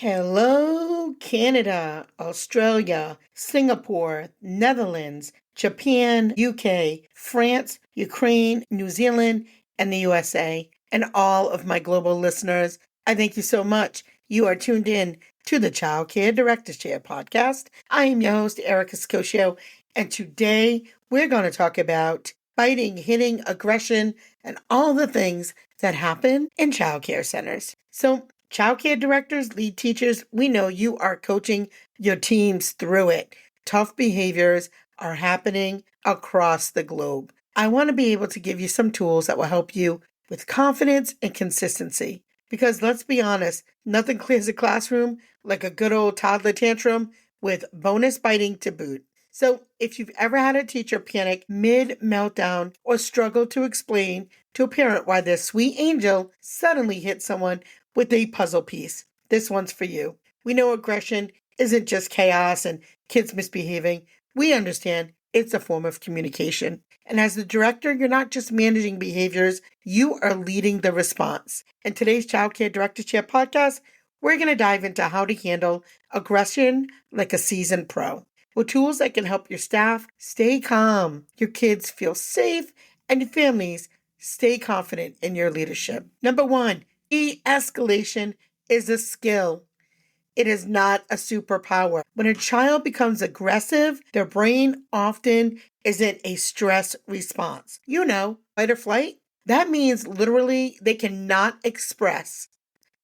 Hello, Canada, Australia, Singapore, Netherlands, Japan, UK, France, Ukraine, New Zealand, and the USA, and all of my global listeners. I thank you so much. You are tuned in to the Childcare Director's Chair podcast. I am your host, Erica Scoccio, and today we're going to talk about biting, hitting, aggression, and all the things that happen in childcare centers. So, childcare directors, lead teachers, we know you are coaching your teams through it. Tough behaviors are happening across the globe. I want to be able to give you some tools that will help you with confidence and consistency. Because let's be honest, nothing clears a classroom like a good old toddler tantrum with bonus biting to boot. So if you've ever had a teacher panic mid-meltdown or struggle to explain to a parent why their sweet angel suddenly hit someone with a puzzle piece, this one's for you. We know aggression isn't just chaos and kids misbehaving. We understand it's a form of communication. And as the director, you're not just managing behaviors, you are leading the response. In today's Childcare Director Chair podcast, we're going to dive into how to handle aggression like a seasoned pro, with tools that can help your staff stay calm, your kids feel safe, and your families stay confident in your leadership. Number one, de-escalation is a skill. It is not a superpower. When a child becomes aggressive, their brain often isn't a stress response. Fight or flight. That means literally they cannot express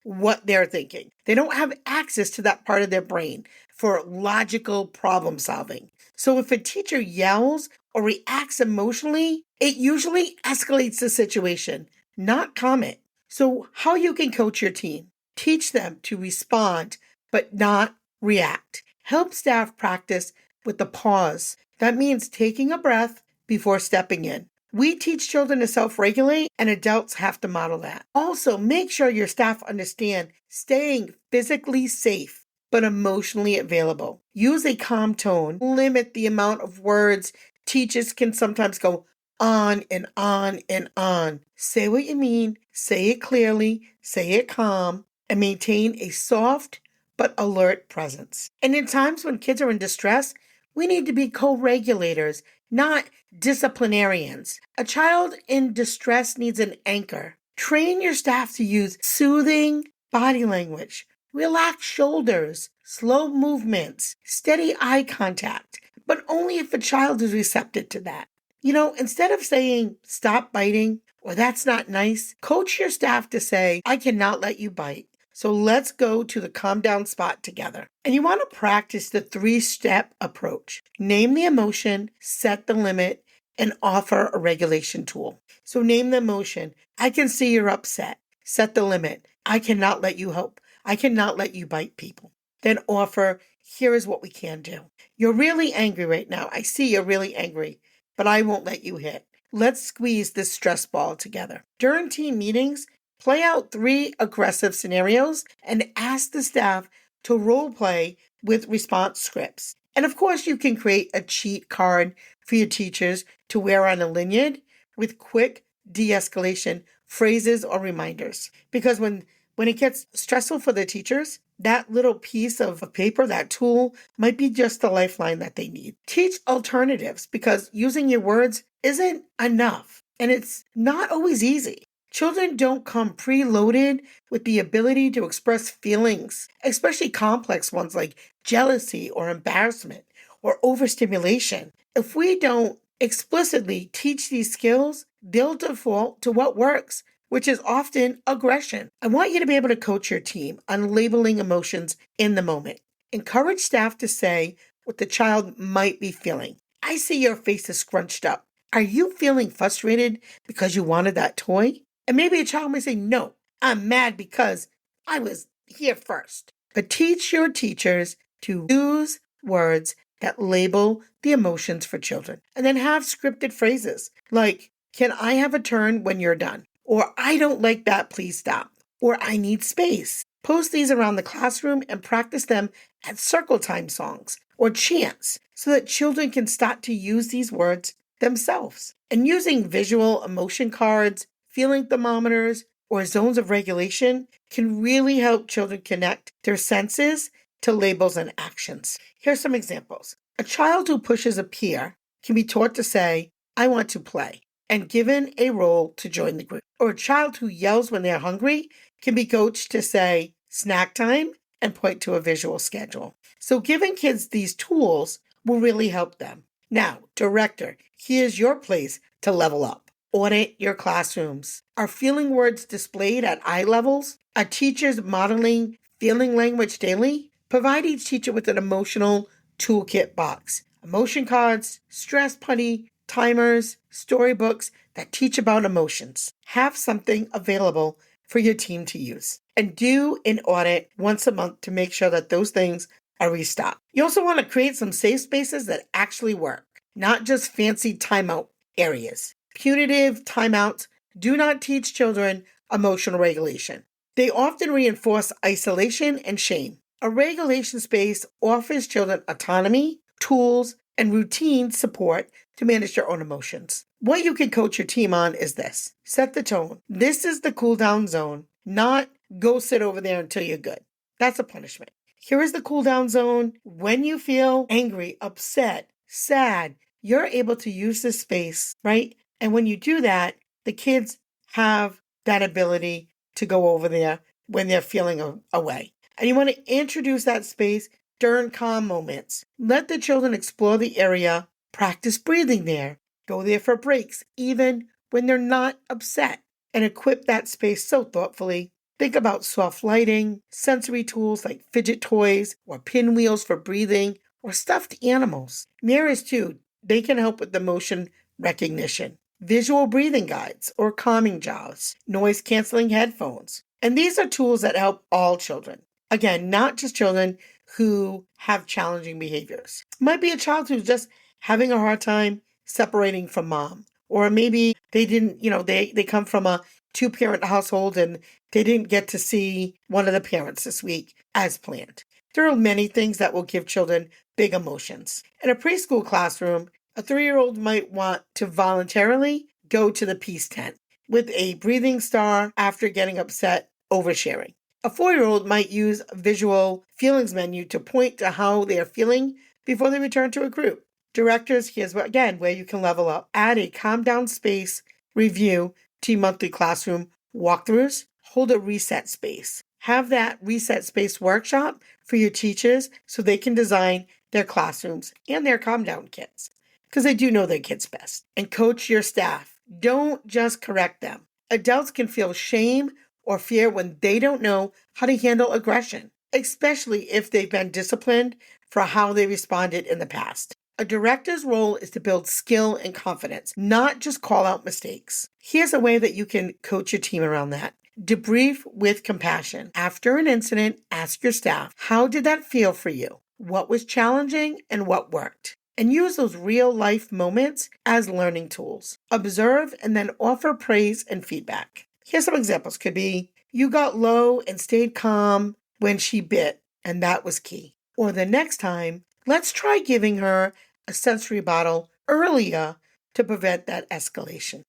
what they're thinking. They don't have access to that part of their brain for logical problem solving. So if a teacher yells or reacts emotionally, it usually escalates the situation, not calm it. So how you can coach your team? Teach them to respond, but not react. Help staff practice with the pause. That means taking a breath before stepping in. We teach children to self-regulate, and adults have to model that. Also, make sure your staff understand staying physically safe but emotionally available. Use a calm tone. Limit the amount of words. Teachers can sometimes go on and on and on. Say what you mean, say it clearly, say it calm, and maintain a soft but alert presence. And in times when kids are in distress, we need to be co-regulators, not disciplinarians. A child in distress needs an anchor. Train your staff to use soothing body language, relaxed shoulders, slow movements, steady eye contact, but only if a child is receptive to that. Instead of saying, stop biting, or that's not nice, coach your staff to say, I cannot let you bite. So let's go to the calm down spot together. And you want to practice the 3-step approach. Name the emotion, set the limit, and offer a regulation tool. So name the emotion. I can see you're upset. Set the limit. I cannot let you hope. I cannot let you bite people. Then offer, here is what we can do. You're really angry right now. I see you're really angry, but I won't let you hit. Let's squeeze this stress ball together. During team meetings, play out 3 aggressive scenarios and ask the staff to role play with response scripts. And of course, you can create a cheat card for your teachers to wear on a lanyard with quick de-escalation phrases or reminders. Because when it gets stressful for the teachers, that little piece of paper, that tool, might be just the lifeline that they need. Teach alternatives, because using your words isn't enough, and it's not always easy. Children don't come preloaded with the ability to express feelings, especially complex ones like jealousy or embarrassment or overstimulation. If we don't explicitly teach these skills, they'll default to what works, which is often aggression. I want you to be able to coach your team on labeling emotions in the moment. Encourage staff to say what the child might be feeling. I see your face is scrunched up. Are you feeling frustrated because you wanted that toy? And maybe a child may say, no, I'm mad because I was here first. But teach your teachers to use words that label the emotions for children. And then have scripted phrases like, can I have a turn when you're done? Or I don't like that, please stop. Or I need space. Post these around the classroom and practice them at circle time songs or chants so that children can start to use these words themselves. And using visual emotion cards, feeling thermometers, or zones of regulation can really help children connect their senses to labels and actions. Here's some examples. A child who pushes a peer can be taught to say, I want to play, and given a role to join the group. Or a child who yells when they're hungry can be coached to say, snack time, and point to a visual schedule. So giving kids these tools will really help them. Now, director, here's your place to level up. Audit your classrooms. Are feeling words displayed at eye levels? Are teachers modeling feeling language daily? Provide each teacher with an emotional toolkit box. Emotion cards, stress putty, timers, storybooks that teach about emotions. Have something available for your team to use. And do an audit once a month to make sure that those things are restocked. You also want to create some safe spaces that actually work, not just fancy timeout areas. Punitive timeouts do not teach children emotional regulation. They often reinforce isolation and shame. A regulation space offers children autonomy, tools, and routine support to manage their own emotions. What you can coach your team on is this. Set the tone. This is the cool down zone, not go sit over there until you're good. That's a punishment. Here is the cool down zone. When you feel angry, upset, sad, you're able to use this space, right? And when you do that, the kids have that ability to go over there when they're feeling away. And you want to introduce that space during calm moments. Let the children explore the area, practice breathing there, go there for breaks, even when they're not upset, and equip that space so thoughtfully. Think about soft lighting, sensory tools like fidget toys or pinwheels for breathing, or stuffed animals. Mirrors too, they can help with the motion recognition. Visual breathing guides or calming jaws, noise canceling headphones. And these are tools that help all children. Again, not just children who have challenging behaviors. Might be a child who's just having a hard time separating from mom. Or maybe they didn't, they come from a two-parent household and they didn't get to see one of the parents this week as planned. There are many things that will give children big emotions. In a preschool classroom, a 3-year-old might want to voluntarily go to the peace tent with a breathing star after getting upset oversharing. A 4-year-old might use a visual feelings menu to point to how they are feeling before they return to a group. Directors, here's where you can level up. Add a calm down space review to your monthly classroom walkthroughs. Hold a reset space. Have that reset space workshop for your teachers so they can design their classrooms and their calm down kits, because they do know their kids best. And coach your staff. Don't just correct them. Adults can feel shame or fear when they don't know how to handle aggression, especially if they've been disciplined for how they responded in the past. A director's role is to build skill and confidence, not just call out mistakes. Here's a way that you can coach your team around that. Debrief with compassion. After an incident, ask your staff, how did that feel for you? What was challenging and what worked? And use those real-life moments as learning tools. Observe and then offer praise and feedback. Here's some examples. Could be, you got low and stayed calm when she bit, and that was key. Or the next time, let's try giving her a sensory bottle earlier to prevent that escalation.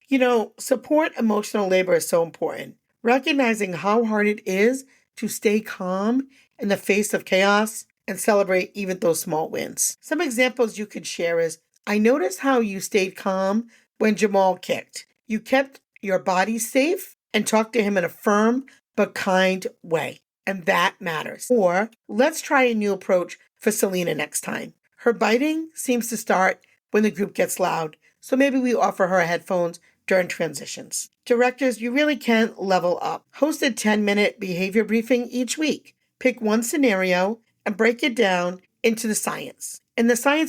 Support emotional labor is so important. Recognizing how hard it is to stay calm in the face of chaos and celebrate even those small wins. Some examples you could share is, I noticed how you stayed calm when Jamal kicked. You kept your body safe and talked to him in a firm but kind way. And that matters. Or, let's try a new approach for Selena next time. Her biting seems to start when the group gets loud, so maybe we offer her headphones during transitions. Directors, you really can level up. Host a 10-minute behavior briefing each week. Pick one scenario and break it down into the science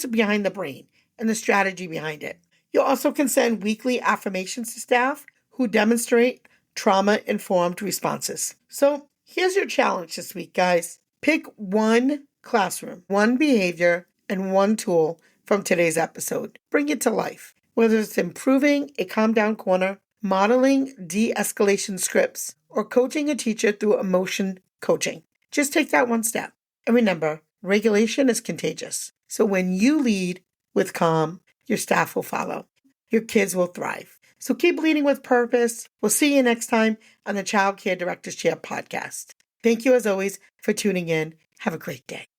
behind the brain and the strategy behind it. You also can send weekly affirmations to staff who demonstrate trauma-informed responses. So here's your challenge this week, guys. Pick one classroom, one behavior, and one tool from today's episode. Bring it to life. Whether it's improving a calm down corner, modeling de-escalation scripts, or coaching a teacher through emotion coaching. Just take that one step. And remember, regulation is contagious. So when you lead with calm, your staff will follow. Your kids will thrive. So keep leading with purpose. We'll see you next time on the Childcare Directors Chair podcast. Thank you as always for tuning in. Have a great day.